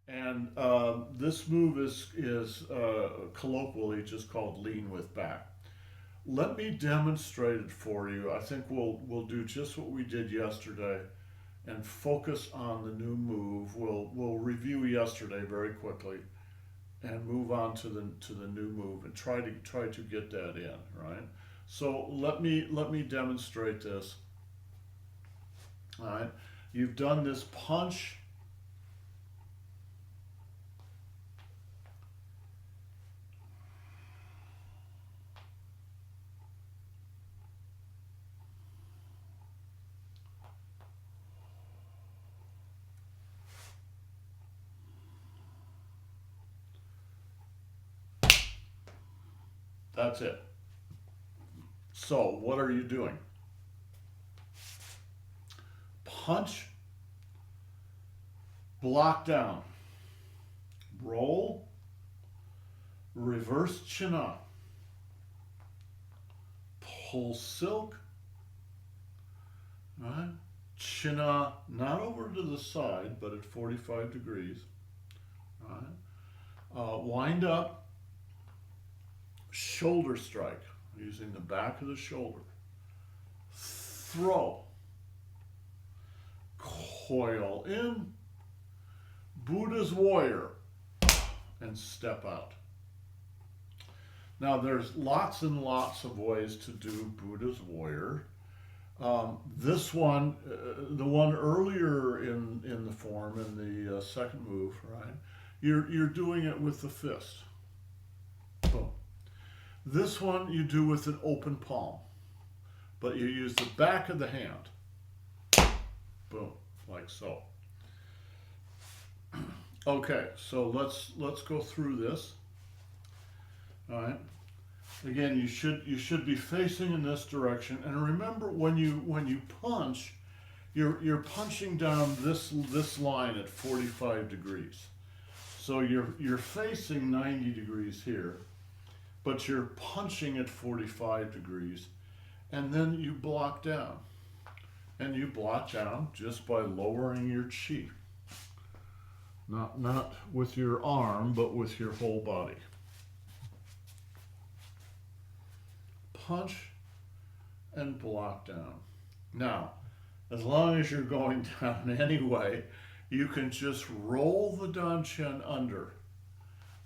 And this move is colloquially just called lean with back. Let me demonstrate it for you. I think we'll do just what we did yesterday and focus on the new move. We'll review yesterday very quickly and move on to the new move and try to get that in, right? So let me demonstrate this. All right. You've done this punch. That's it. So, what are you doing? Punch, block down, roll, reverse chin up, pull silk, right? Chin up, not over to the side, but at 45 degrees, right? Wind up, shoulder strike, using the back of the shoulder. Throw, coil in, Buddha's warrior, and step out. Now, there's lots and lots of ways to do Buddha's warrior. This one, the one earlier in the form, in the second move, right? You're doing it with the fist. Boom. This one you do with an open palm, but you use the back of the hand. Boom, like so. Okay, so let's go through this. All right. Again, you should be facing in this direction, and remember when you punch, you're punching down this line at 45 degrees. So you're facing 90 degrees here, but you're punching at 45 degrees, and then you block down. And you block down just by lowering your chi. Not with your arm, but with your whole body. Punch and block down. Now, as long as you're going down anyway, you can just roll the danchen under.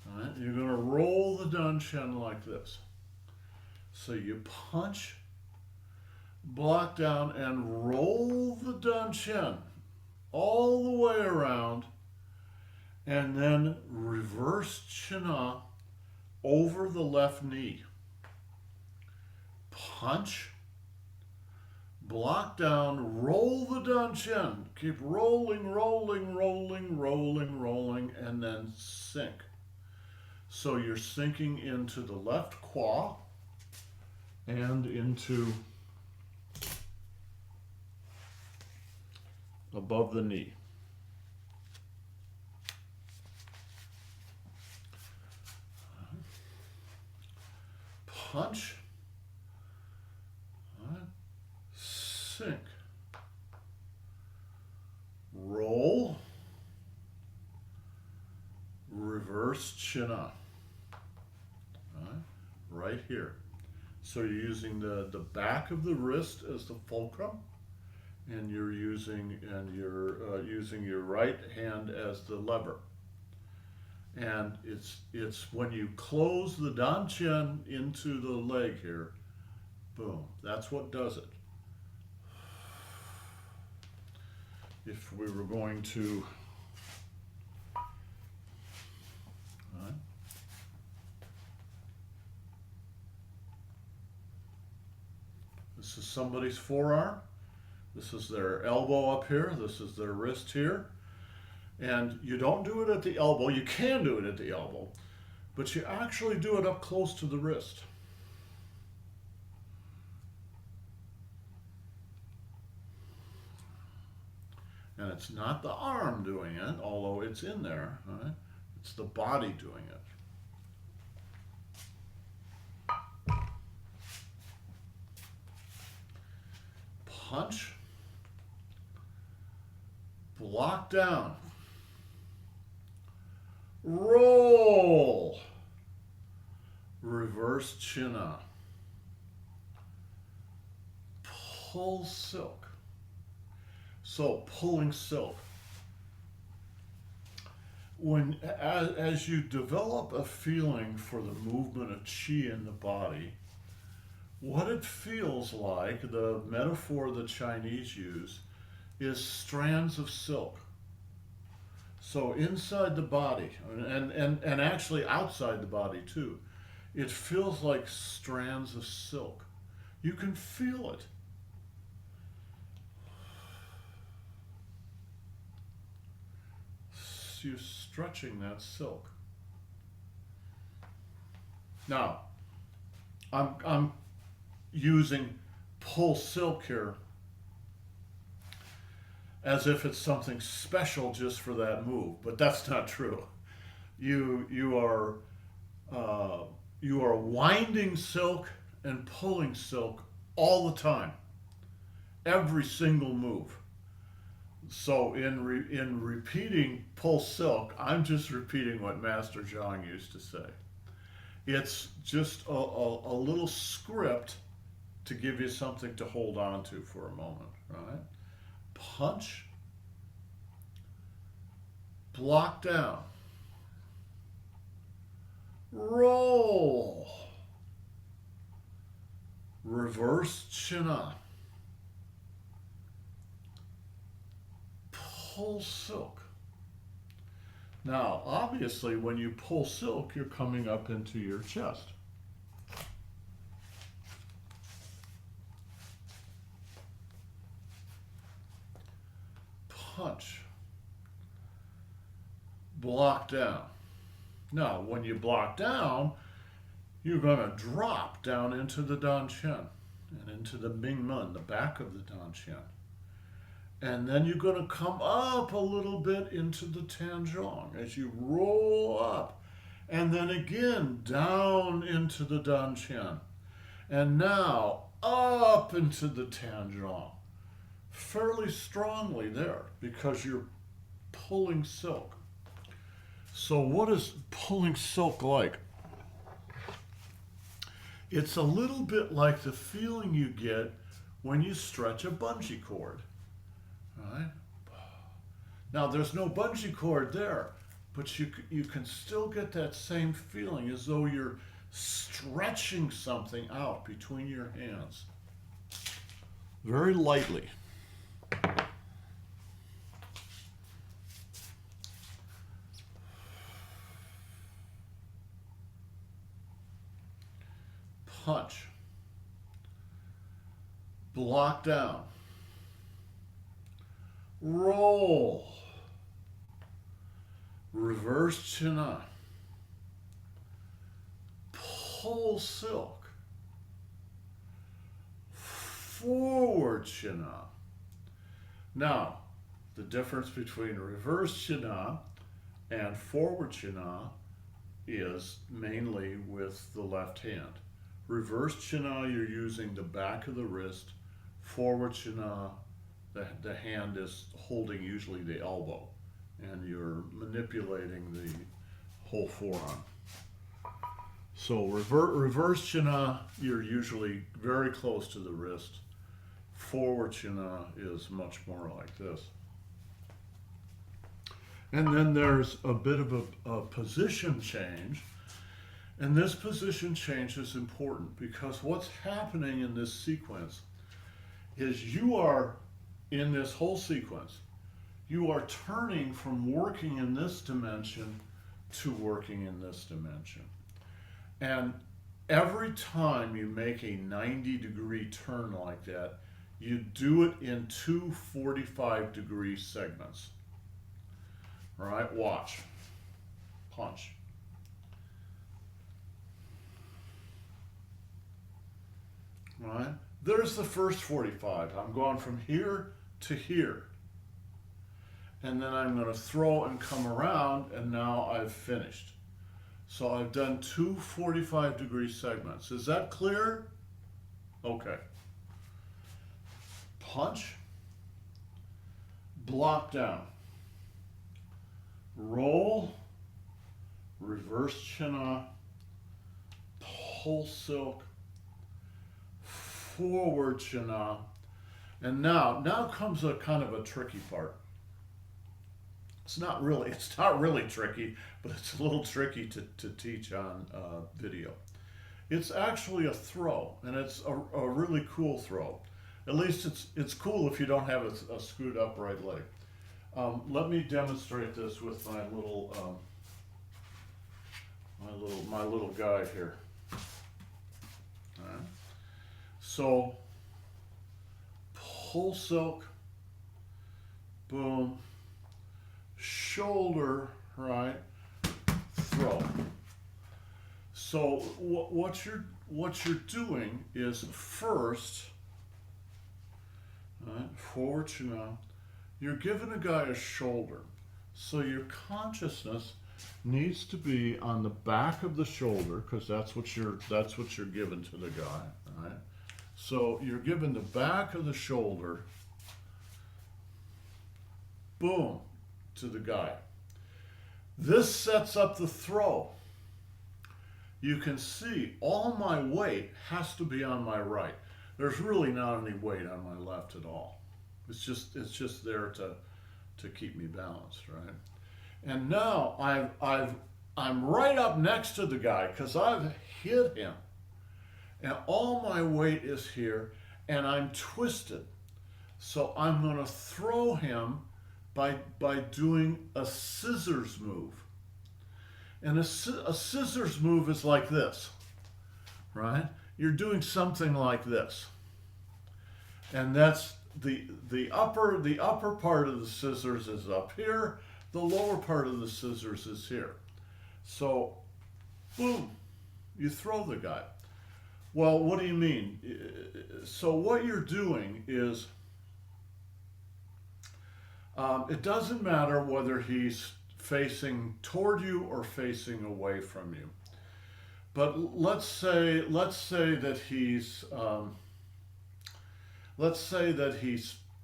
All right? You're going to roll the danchen like this. So you punch, block down, and roll the danchen all the way around, and then reverse china over the left knee. Punch, block down, roll the danchen. Keep rolling, rolling, rolling, rolling, rolling, and then sink. So you're sinking into the left quad and into above the knee. Punch, sink, roll, reverse chin up, right here. So you're using the back of the wrist as the fulcrum, and you're using your right hand as the lever. And it's when you close the danchen into the leg here, boom, that's what does it. If we were going to, right, this is somebody's forearm, this is their elbow up here, this is their wrist here, and you don't do it at the elbow. You can do it at the elbow, but you actually do it up close to the wrist. And it's not the arm doing it, although it's in there, right? It's the body doing it. Punch, block down, roll, reverse chin up, pull silk. So pulling silk. As you develop a feeling for the movement of qi in the body, what it feels like, the metaphor the Chinese use, is strands of silk. So inside the body, and actually outside the body too, it feels like strands of silk. You can feel it. You're stretching that silk. Now, I'm using pull silk here as if it's something special just for that move, but that's not true. You are winding silk and pulling silk all the time, every single move. So in repeating pull silk, I'm just repeating what Master Zhang used to say. It's just a little script to give you something to hold on to for a moment, right? Punch, block down, roll, reverse chin up, pull silk. Now, obviously, when you pull silk, you're coming up into your chest. Punch. Block down. Now, when you block down, you're going to drop down into the Dan Chen and into the Ming Men, the back of the Dan Chen. And then you're going to come up a little bit into the Tanzhong as you roll up. And then again down into the Dan Chen. And now up into the Tanzhong. Fairly strongly there because you're pulling silk. So what is pulling silk like? It's a little bit like the feeling you get when you stretch a bungee cord. Right? Now there's no bungee cord there, but you can still get that same feeling as though you're stretching something out between your hands. Very lightly. Punch. Block down. Roll. Reverse chin up. Pull silk. Forward chin up. Now, the difference between reverse chin up and forward chin up is mainly with the left hand. Reverse chin up, you're using the back of the wrist. Forward chin up, the hand is holding usually the elbow, and you're manipulating the whole forearm. So reverse chin up, you're usually very close to the wrist. Forward chin up is much more like this. And then there's a bit of a position change. And this position change is important because what's happening in this sequence is you are, in this whole sequence, you are turning from working in this dimension to working in this dimension. And every time you make a 90-degree turn like that, you do it in two 45-degree segments. All right, watch. Punch. All right, there's the first 45. I'm going from here to here. And then I'm going to throw and come around, and now I've finished. So I've done two 45-degree segments. Is that clear? Okay. Punch. Block down. Roll. reverse chin-off, pull silk, forward chin-off, and now comes a kind of a tricky part. It's not really tricky, but it's a little tricky to teach on video. It's actually a throw, and it's a really cool throw. At least it's cool if you don't have a screwed up right leg. Let me demonstrate this with my little guide here. All right. So pull silk, boom, shoulder, right, throw. So what you're doing is first, right, forward chin-up, you're giving a guy a shoulder. So your consciousness needs to be on the back of the shoulder, because that's what you're giving to the guy, right? So you're giving the back of the shoulder, boom, to the guy. This sets up the throw. You can see all my weight has to be on my right. There's really not any weight on my left at all. It's just there to keep me balanced, right? And now I'm right up next to the guy because I've hit him. And all my weight is here and I'm twisted. So I'm going to throw him by doing a scissors move. And a scissors move is like this, right? You're doing something like this. And that's the upper part of the scissors is up here. The lower part of the scissors is here. So, boom, you throw the guy. Well, what do you mean? So what you're doing is, it doesn't matter whether he's facing toward you or facing away from you. But let's say that he's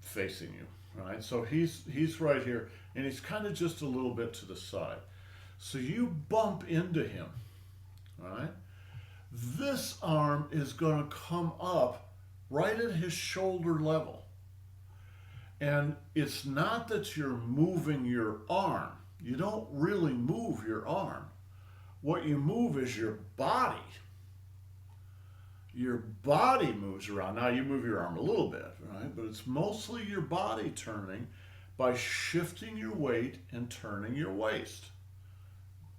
facing you, right? So he's right here, and he's kind of just a little bit to the side. So you bump into him, right? This arm is going to come up right at his shoulder level. And it's not that you're moving your arm. You don't really move your arm. What you move is your body. Your body moves around. Now you move your arm a little bit, right? But it's mostly your body turning by shifting your weight and turning your waist.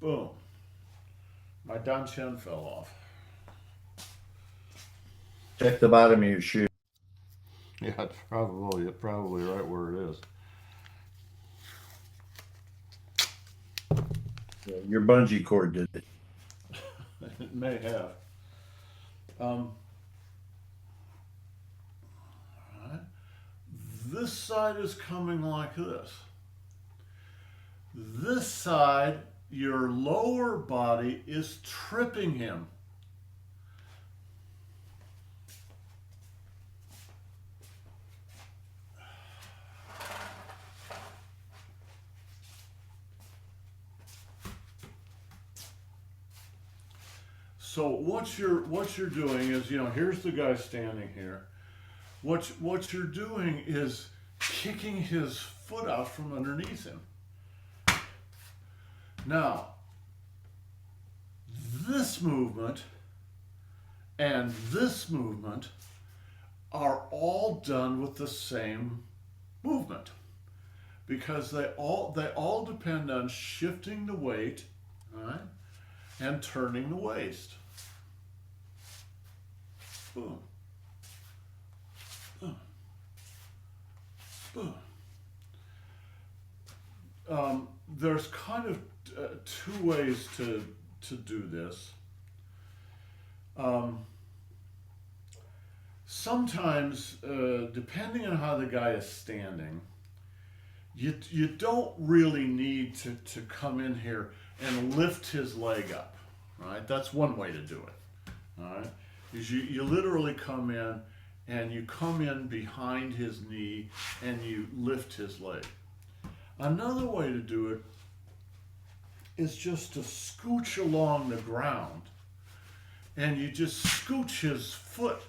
Boom. My danchen fell off. Check the bottom of your shoe. Yeah, it's probably right where it is. Yeah, your bungee cord did it. It may have. All right. This side is coming like this. This side, your lower body is tripping him. So what you're doing is, here's the guy standing here. What you're doing is kicking his foot out from underneath him. Now, this movement and this movement are all done with the same movement, because they all depend on shifting the weight, right, and turning the waist. Boom. Boom. Boom. There's kind of two ways to do this. Sometimes, depending on how the guy is standing, you don't really need to come in here and lift his leg up, right? That's one way to do it, all right? Is you literally come in and you come in behind his knee and you lift his leg. Another way to do it is just to scooch along the ground, and you just scooch his foot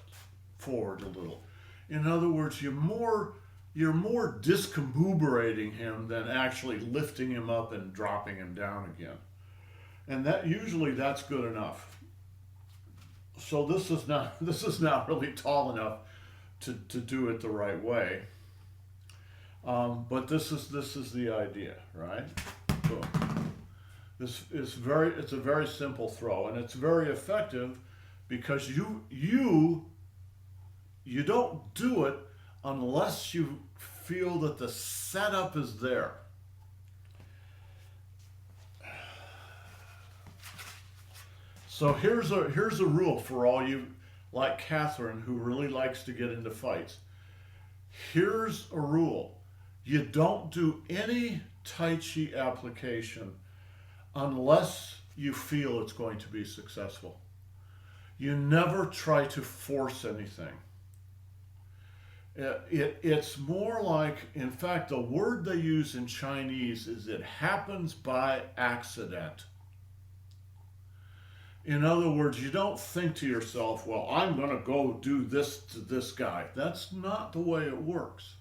forward a little. In other words, you're more discombobulating him than actually lifting him up and dropping him down again. And that's good enough. So this is not really tall enough to do it the right way. But this is the idea, right? So it's a very simple throw, and it's very effective because you don't do it unless you feel that the setup is there. So here's a rule for all you like Catherine who really likes to get into fights. Here's a rule. You don't do any Tai Chi application unless you feel it's going to be successful. You never try to force anything. It's more like, in fact, the word they use in Chinese is it happens by accident. In other words, you don't think to yourself, well, I'm going to go do this to this guy. That's not the way it works.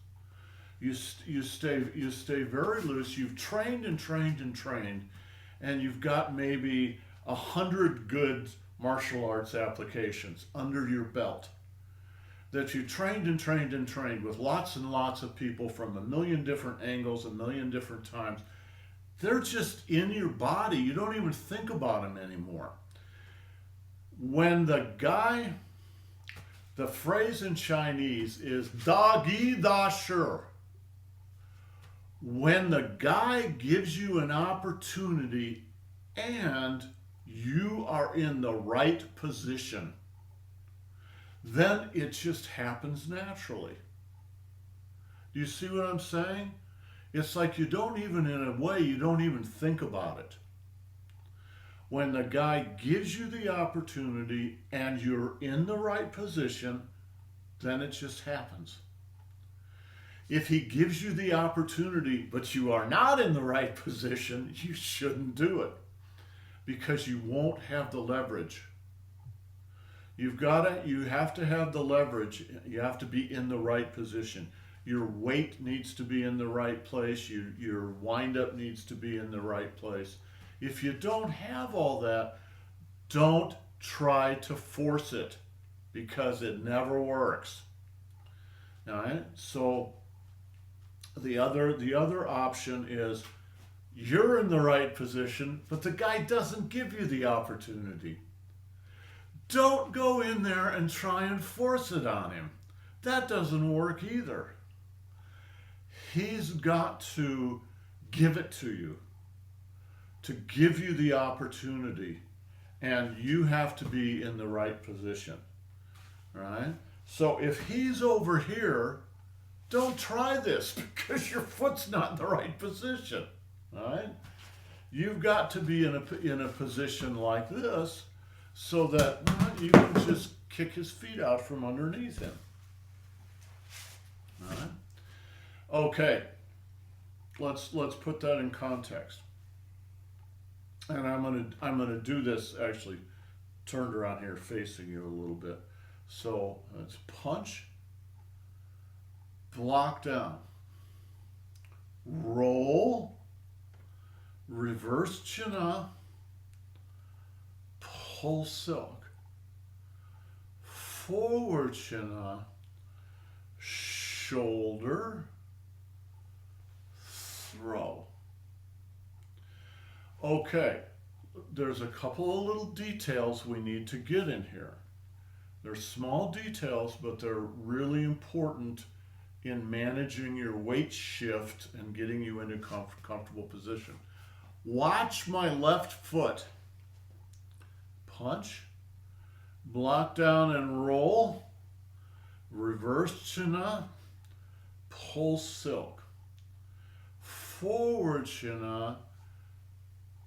You stay very loose. You've trained and trained and trained, and you've got maybe 100 good martial arts applications under your belt that you trained and trained and trained with lots and lots of people from a million different angles, a million different times. They're just in your body. You don't even think about them anymore. When the phrase in Chinese is da gi da shi. When the guy gives you an opportunity and you are in the right position, then it just happens naturally. Do you see what I'm saying? It's like you don't even think about it. When the guy gives you the opportunity and you're in the right position, then it just happens. If he gives you the opportunity, but you are not in the right position, you shouldn't do it because you won't have the leverage. You have to have the leverage. You have to be in the right position. Your weight needs to be in the right place. Your wind-up needs to be in the right place. If you don't have all that, don't try to force it because it never works. All right? So the other option is you're in the right position, but the guy doesn't give you the opportunity. Don't go in there and try and force it on him. That doesn't work either. He's got to give it to you, to give you the opportunity, and you have to be in the right position, right? So if he's over here, don't try this because your foot's not in the right position, right? You've got to be in a position like this so that you can just kick his feet out from underneath him. All right? Okay, let's put that in context. And I'm gonna do this actually turned around here facing you a little bit. So let's punch, block down, roll, reverse chin up, pull silk, forward chin up, shoulder, throw. Okay, there's a couple of little details we need to get in here. They're small details, but they're really important in managing your weight shift and getting you into comfortable position. Watch my left foot. Punch, block down and roll, reverse chin up, pull silk, forward chin up,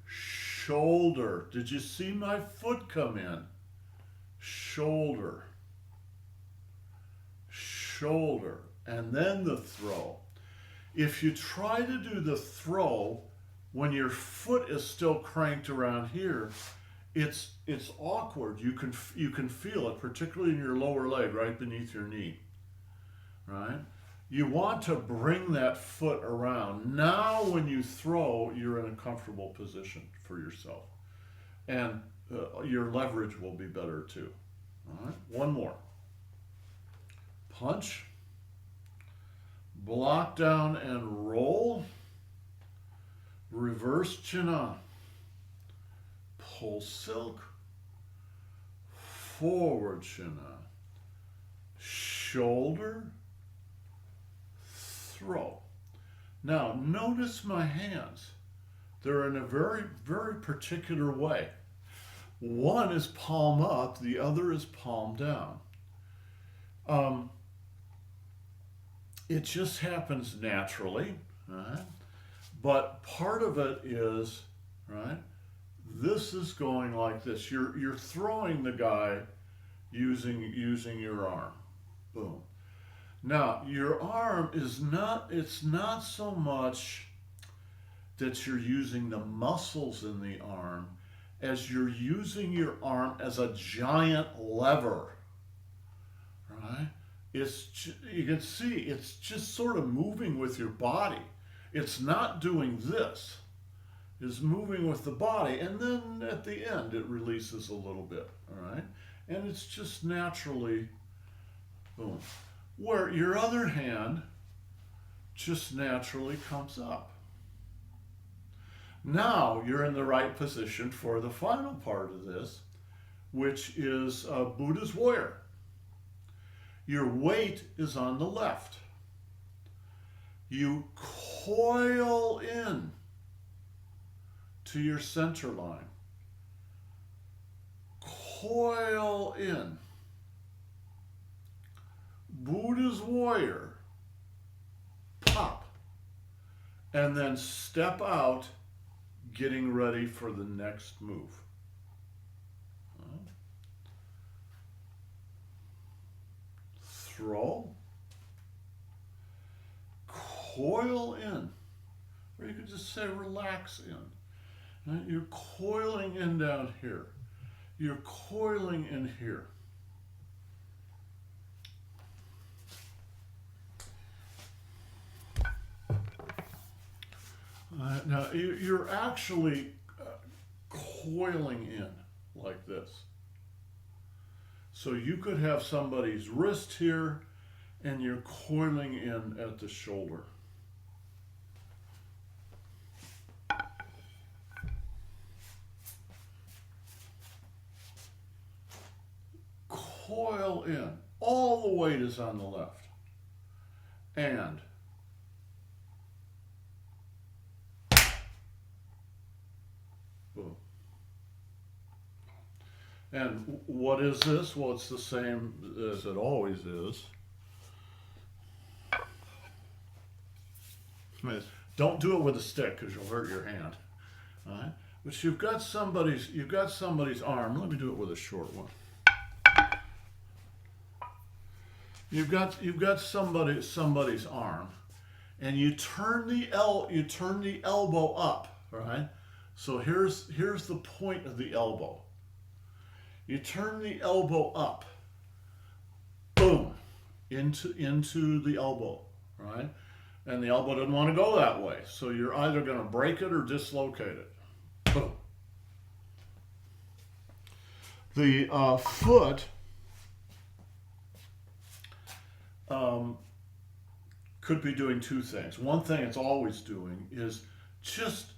shoulder. Did you see my foot come in? Shoulder, shoulder, and then the throw. If you try to do the throw when your foot is still cranked around here, it's awkward. You can feel it, particularly in your lower leg, right beneath your knee, right? You want to bring that foot around. Now, when you throw, you're in a comfortable position for yourself, and your leverage will be better too. All right, one more. Punch, block down and roll, reverse chin on, pull silk, forward chin on, shoulder, throw. Now, notice my hands. They're in a very, very particular way. One is palm up, the other is palm down. It just happens naturally, right? But part of it is, right, this is going like this. You're throwing the guy using your arm. Boom. Now, your arm is it's not so much that you're using the muscles in the arm as you're using your arm as a giant lever, right? You can see it's just sort of moving with your body. It's not doing this. It's moving with the body, and then at the end it releases a little bit, all right? And it's just naturally, boom. Where your other hand just naturally comes up. Now you're in the right position for the final part of this, which is Buddha's warrior. Your weight is on the left. You coil in to your center line. Coil in. Buddha's warrior. Pop. And then step out, getting ready for the next move. Throw, coil in, or you could just say relax in. Right? You're coiling in down here. You're coiling in here. Now you're actually coiling in like this. So you could have somebody's wrist here, and you're coiling in at the shoulder. Coil in. All the weight is on the left. And boom. And what is this? Well, it's the same as it always is. Don't do it with a stick because you'll hurt your hand. All right? But you've got somebody's arm. Let me do it with a short one. You've got somebody's arm, and you turn the elbow up. Right? So here's the point of the elbow. You turn the elbow up, boom, into the elbow, right? And the elbow doesn't want to go that way. So you're either going to break it or dislocate it. Boom. The foot could be doing two things. One thing it's always doing is just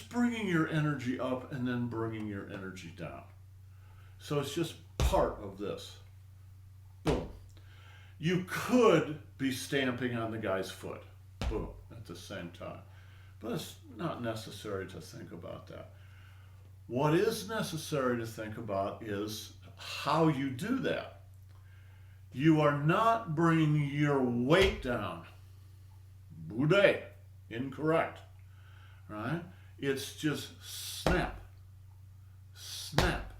bringing your energy up and then bringing your energy down. So it's just part of this. Boom. You could be stamping on the guy's foot. Boom. At the same time. But it's not necessary to think about that. What is necessary to think about is how you do that. You are not bringing your weight down. Buddha. Incorrect. Right? It's just snap. Snap.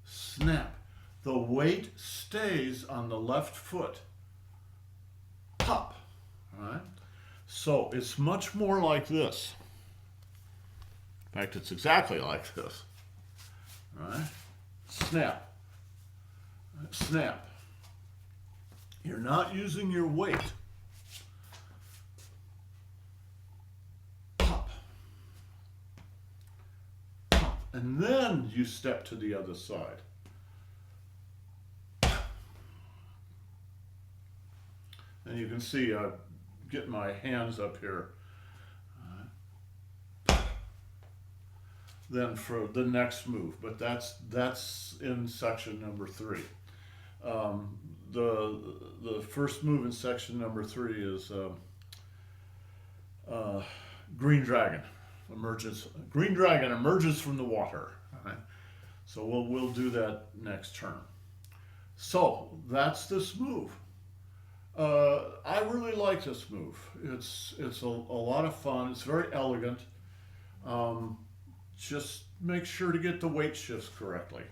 Snap. The weight stays on the left foot. Pop. All right? So it's much more like this. In fact, it's exactly like this. All right? Snap. Snap. You're not using your weight. Pop. Pop. And then you step to the other side. And you can see I get my hands up here. Then for the next move, but that's in section number 3. The first move in section number 3 is Green Dragon emerges. Green Dragon emerges from the water. Right? So we'll do that next turn. So that's this move. I really like this move. It's a lot of fun. It's very elegant. Just make sure to get the weight shifts correctly.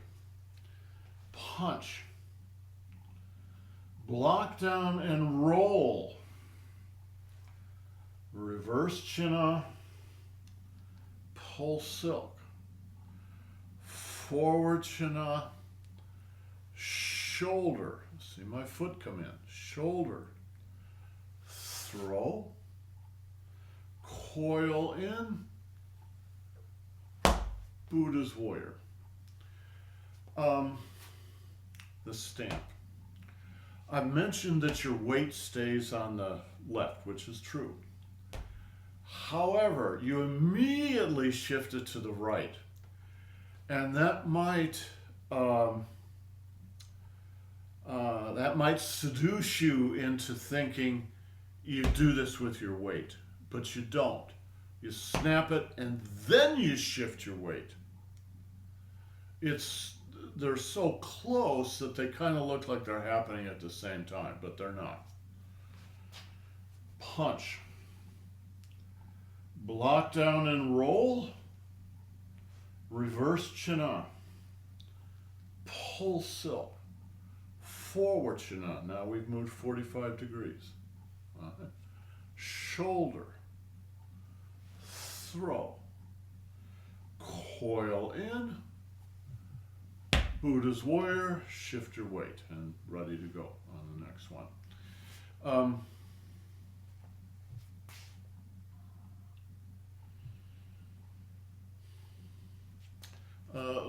Punch. Block down and roll. Reverse chin-up. Pull silk. Forward chin-up. Shoulder. See my foot come in. Shoulder. Throw. Coil in. Buddha's warrior. The stamp. I mentioned that your weight stays on the left, which is true. However, you immediately shift it to the right, and that might seduce you into thinking you do this with your weight, but you don't. You snap it and then you shift your weight. They're so close that they kind of look like they're happening at the same time, but they're not. Punch. Block down and roll. Reverse chin-up. Pull silk. Forward chin-up. Now we've moved 45 degrees. Shoulder. Throw. Coil in. Buddha's warrior, shift your weight, and ready to go on the next one.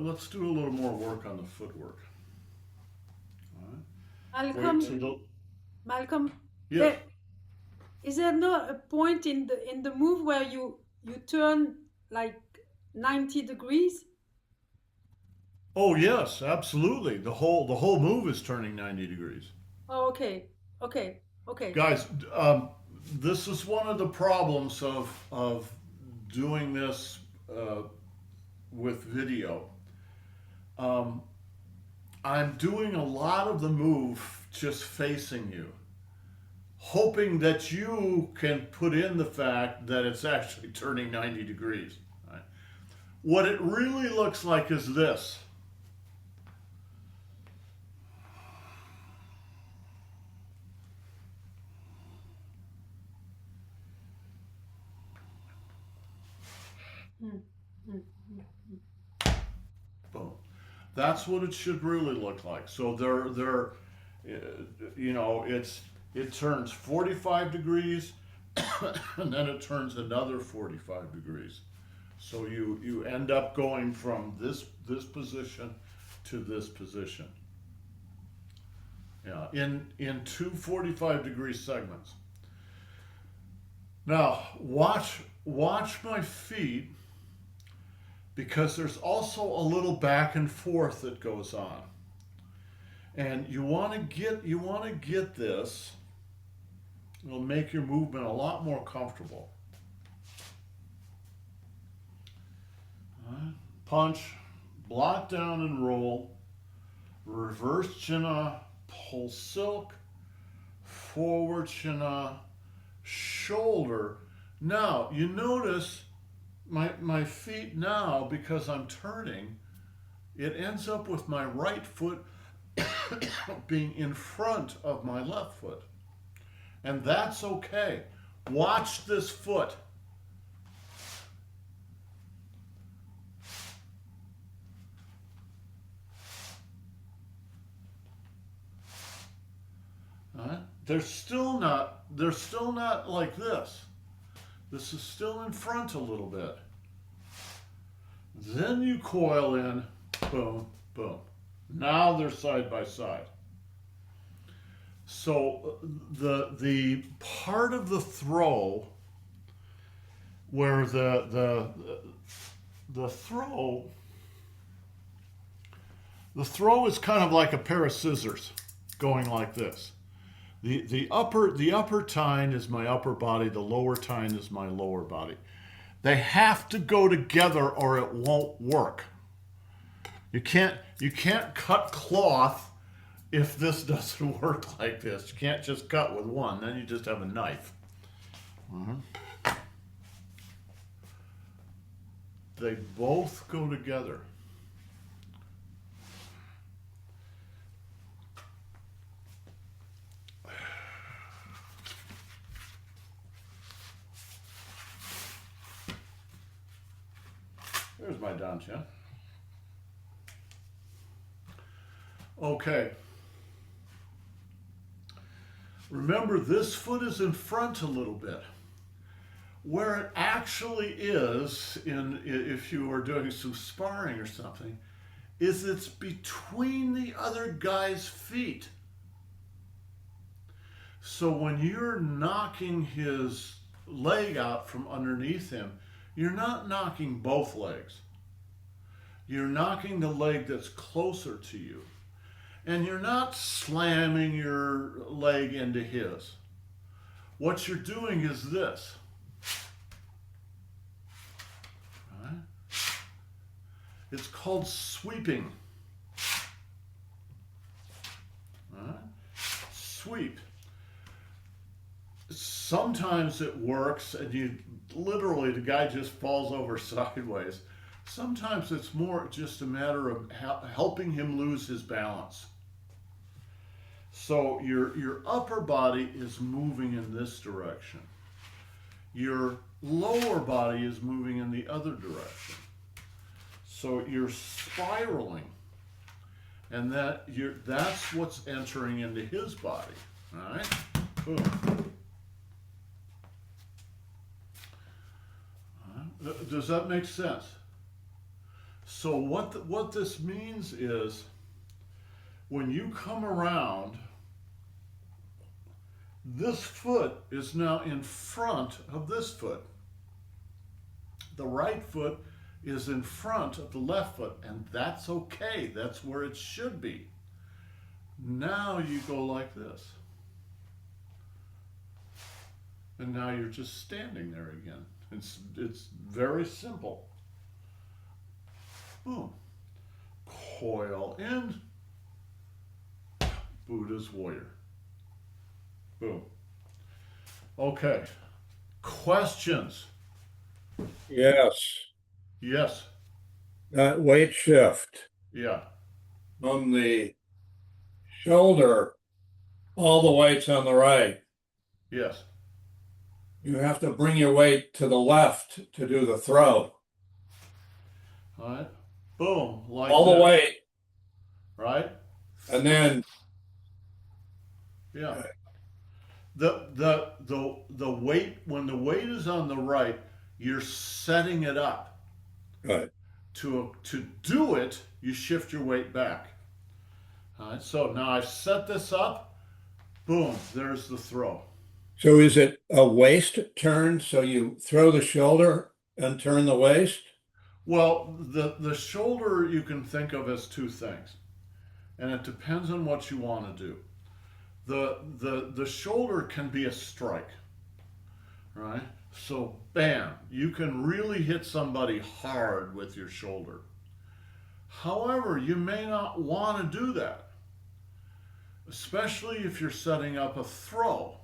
Let's do a little more work on the footwork. All right. Malcolm, Yeah. is there no a point in the move where you turn like 90 degrees? Oh yes, absolutely. The whole move is turning 90 degrees. Oh, okay. Guys, this is one of the problems of doing this with video. I'm doing a lot of the move just facing you, hoping that you can put in the fact that it's actually turning 90 degrees. Right? What it really looks like is this. Boom. That's what it should really look like. So it turns 45 degrees and then it turns another 45 degrees. So you end up going from this position to this position. Yeah, in two 45-degree segments. Now watch my feet, because there's also a little back and forth that goes on, and you want to get this. It'll make your movement a lot more comfortable. Punch, block down and roll, reverse chin-up, pull silk, forward chin-up, shoulder. Now you notice my feet now, because I'm turning, it ends up with my right foot being in front of my left foot. And that's okay. Watch this foot. All right? They're still not like this. This is still in front a little bit. Then you coil in, boom, boom. Now they're side by side. So the part of the throw where the throw is kind of like a pair of scissors going like this. The upper tine is my upper body, the lower tine is my lower body. They have to go together or it won't work. You can't cut cloth if this doesn't work like this. You can't just cut with one, then you just have a knife. They both go together. There's my dantian. Okay. Remember, this foot is in front a little bit. Where it actually is, if you are doing some sparring or something, is it's between the other guy's feet. So when you're knocking his leg out from underneath him, you're not knocking both legs. You're knocking the leg that's closer to you. And you're not slamming your leg into his. What you're doing is this. Right? It's called sweeping. Right? Sweep. Sometimes it works and you literally, the guy just falls over sideways. Sometimes it's more just a matter of helping him lose his balance. So your upper body is moving in this direction. Your lower body is moving in the other direction. So you're spiraling. And that's what's entering into his body. All right? Boom. All right. Does that make sense? So what this means is, when you come around, this foot is now in front of this foot. The right foot is in front of the left foot, and that's okay. That's where it should be. Now you go like this. And now you're just standing there again. It's very simple. Boom. Coil in. Buddha's warrior. Boom. Okay. Questions? Yes, Yes. that weight shift Yeah. from the shoulder, all the weight's on the right. Yes. You have to bring your weight to the left to do the throw. All right. Boom. Like All the this. weight, Right? and then Yeah. The weight, when the weight is on the right, you're setting it up. right. To do it, you shift your weight back. All right. So now I've set this up. Boom. There's the throw. So is it a waist turn? So you throw the shoulder and turn the waist? Well, the shoulder you can think of as two things, and it depends on what you want to do. The shoulder can be a strike, right? So bam, you can really hit somebody hard with your shoulder. However, you may not want to do that, especially if you're setting up a throw.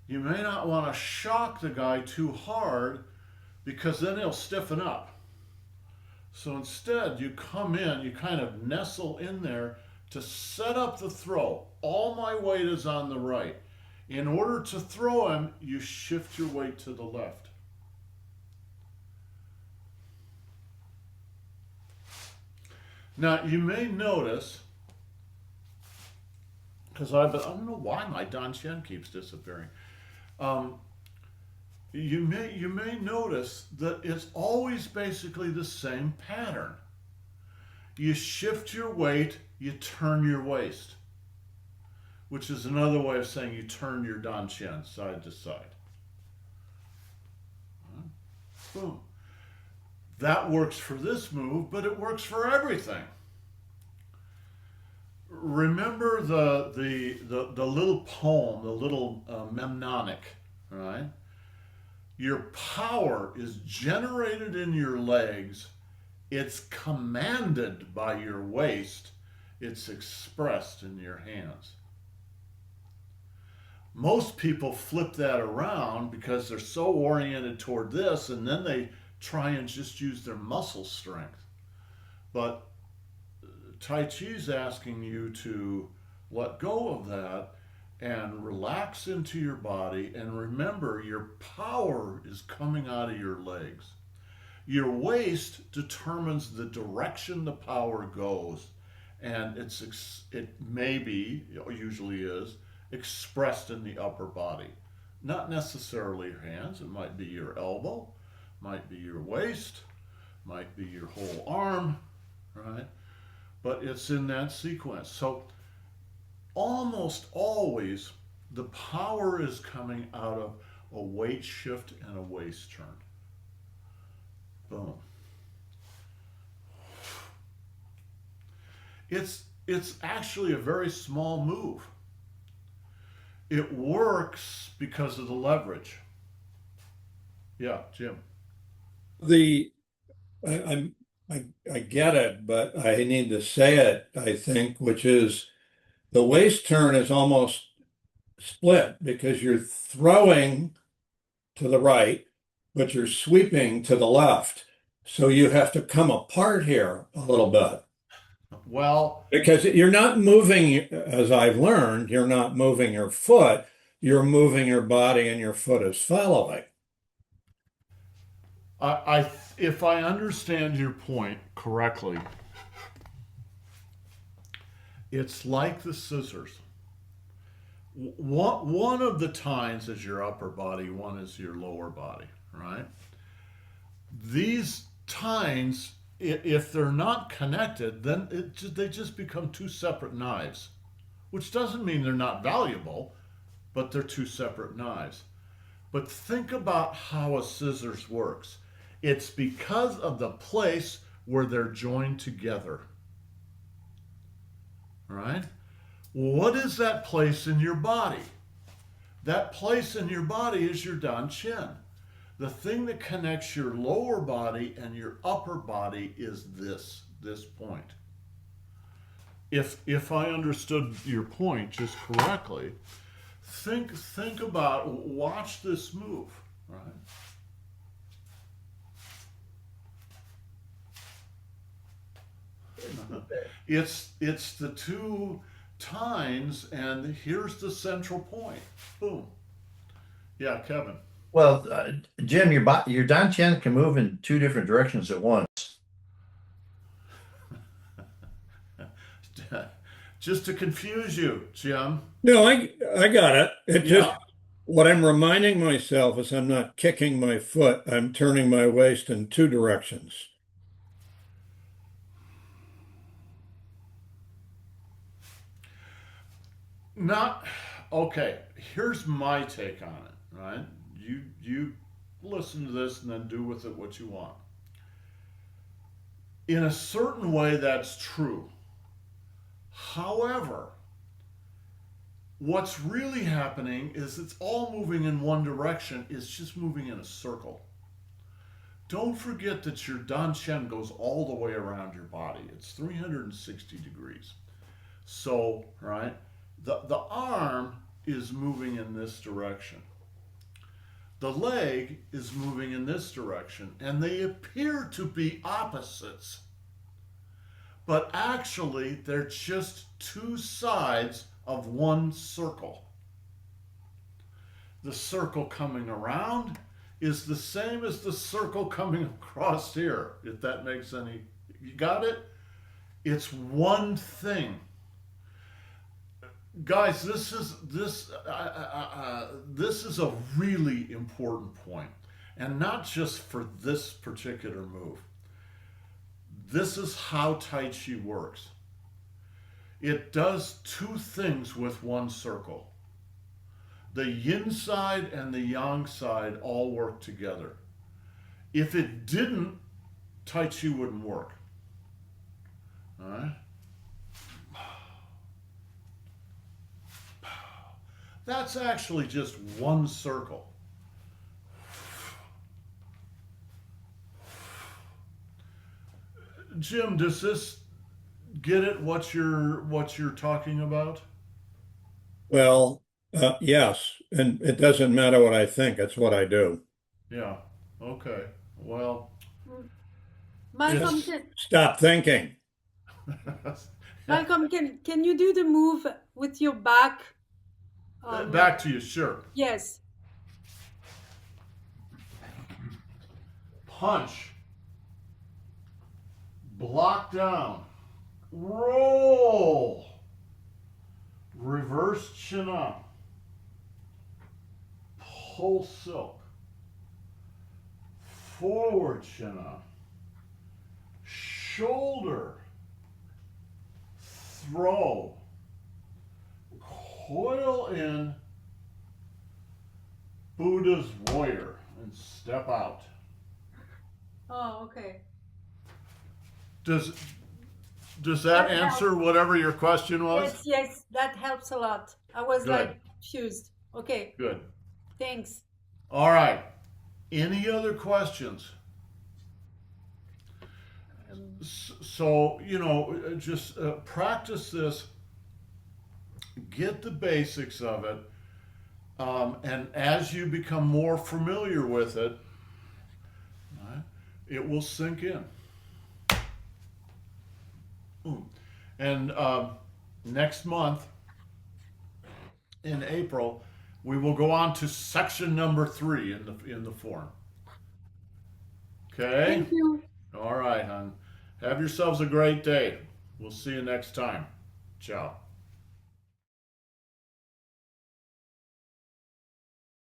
You may not want to shock the guy too hard, because then he'll stiffen up. So instead, you come in, you kind of nestle in there to set up the throw. All my weight is on the right. In order to throw him, you shift your weight to the left. Now, you may notice because I don't know why my dantian keeps disappearing. Um, you may notice that it's always basically the same pattern. You shift your weight, you turn your waist, which is another way of saying you turn your dantian side to side. Boom. That works for this move, but it works for everything. Remember the little poem, the little mnemonic, right? Your power is generated in your legs. It's commanded by your waist. It's expressed in your hands. Most people flip that around because they're so oriented toward this, and then they try and just use their muscle strength. But Tai Chi is asking you to let go of that and relax into your body, and remember your power is coming out of your legs. Your waist determines the direction the power goes, and it may be, usually is, expressed in the upper body. Not necessarily your hands. It might be your elbow, might be your waist, might be your whole arm, right? But it's in that sequence. So almost always the power is coming out of a weight shift and a waist turn. Boom. It's actually a very small move. It works because of the leverage. Yeah, Jim. I get it, but I need to say it, I think, which is the waist turn is almost split because you're throwing to the right, but you're sweeping to the left. So you have to come apart here a little bit. Well, Because you're not moving, as I've learned, you're not moving your foot, you're moving your body and your foot is following. if I understand your point correctly, it's like the scissors. One of the tines is your upper body, one is your lower body, right? These tines, if they're not connected, then they just become two separate knives, which doesn't mean they're not valuable, but they're two separate knives. But think about how a scissors works. It's because of the place where they're joined together, right? What is that place in your body? That place in your body is your dantian. The thing that connects your lower body and your upper body is this point. If I understood your point just correctly, think about, watch this move, right? It's the two tines, and here's the central point. Boom. Yeah, Kevin. Well, Jim, your dantian can move in two different directions at once. Just to confuse you, Jim. No, I got it. It just Yeah. what I'm reminding myself is I'm not kicking my foot, I'm turning my waist in two directions. Not okay. Here's my take on it. Right? You listen to this and then do with it what you want. In a certain way, that's true. However, what's really happening is it's all moving in one direction. It's just moving in a circle. Don't forget that your dantian goes all the way around your body. It's 360 degrees. So, right, the arm is moving in this direction. The leg is moving in this direction, and they appear to be opposites. But actually, they're just two sides of one circle. The circle coming around is the same as the circle coming across here, if that makes any, you got it? It's one thing. guys, this is a really important point, and not just for this particular move. This is how Tai Chi works. It does two things with one circle. The yin side and the yang side all work together. If it didn't, Tai Chi wouldn't work. All right? That's actually just one circle. Jim, does this get it what you're talking about? Well, yes, and it doesn't matter what I think, it's what I do. Yeah. Okay. Well, Malcolm, it's Stop thinking. Malcolm, can you do the move with your back? back to you, sure. Yes. Punch. Block down. Roll. Reverse chin up. Pull silk. Forward chin up. Shoulder. Throw. Coil in. Buddha's warrior and step out. Oh, okay. Does that That answer whatever your question was? Yes, that helps a lot. I was Good. like confused. Okay, Good. thanks. All right. Any other questions? So, just practice this, get the basics of it, and as you become more familiar with it, it will sink in. And next month, in April, we will go on to section number 3 in the form. Okay? Thank you. All right, hon. Have yourselves a great day. We'll see you next time. Ciao.